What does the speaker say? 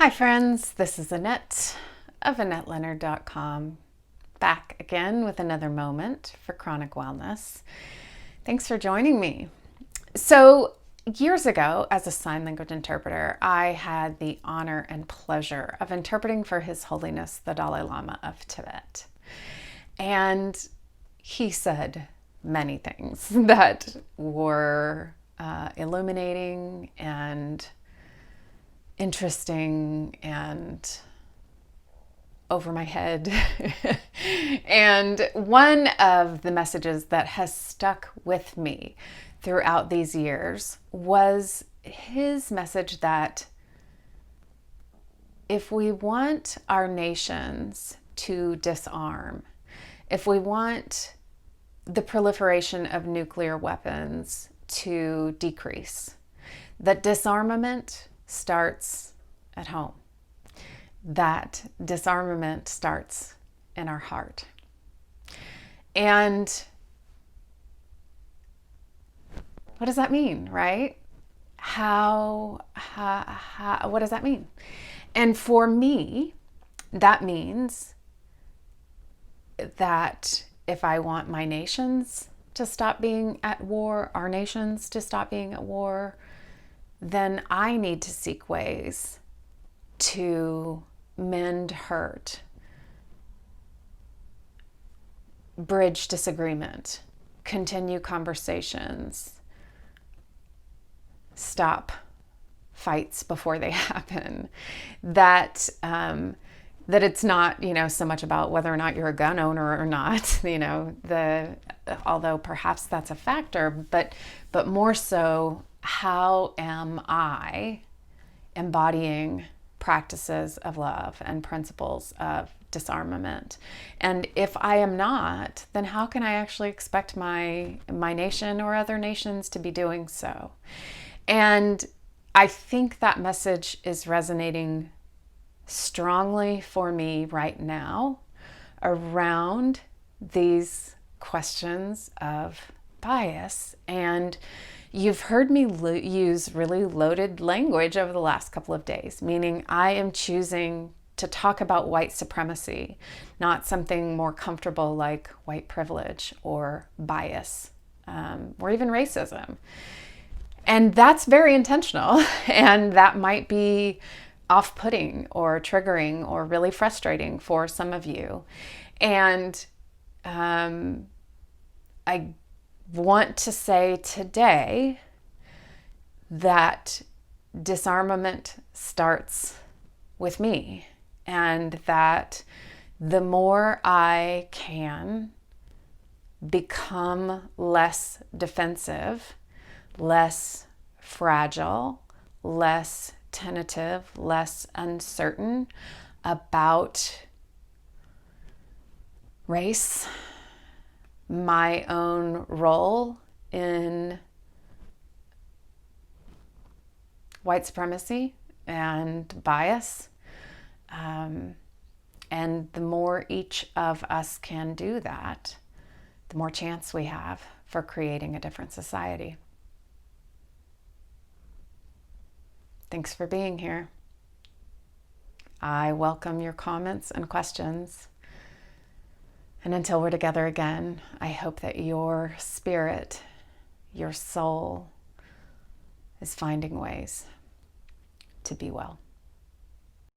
Hi friends, this is Annette of AnnetteLeonard.com, back again with another moment for chronic wellness. Thanks for joining me. So years ago, as a sign language interpreter, I had the honor and pleasure of interpreting for His Holiness the Dalai Lama of Tibet. And he said many things that were illuminating and interesting and over my head. And one of the messages that has stuck with me throughout these years was his message that if we want our nations to disarm, if we want the proliferation of nuclear weapons to decrease, that disarmament starts at home. That disarmament starts in our heart. And what does that mean, right? What does that mean? And for me, that means that if I want my nations to stop being at war, our nations to stop being at war, then I need to seek ways to mend hurt, bridge disagreement, continue conversations, stop fights before they happen. That it's not, so much about whether or not you're a gun owner or not, although perhaps that's a factor, but more so, how am I embodying practices of love and principles of disarmament? And if I am not, then how can I actually expect my nation or other nations to be doing so? And I think that message is resonating strongly for me right now around these questions of bias. And you've heard me use really loaded language over the last couple of days, meaning I am choosing to talk about white supremacy, not something more comfortable like white privilege or bias, or even racism. And that's very intentional, and that might be off-putting or triggering or really frustrating for some of you. And I want to say today that disarmament starts with me, and that the more I can become less defensive, less fragile, less tentative, less uncertain about race, my own role in white supremacy and bias. And the more each of us can do that, the more chance we have for creating a different society. Thanks for being here. I welcome your comments and questions. And until we're together again, I hope that your spirit, your soul, is finding ways to be well.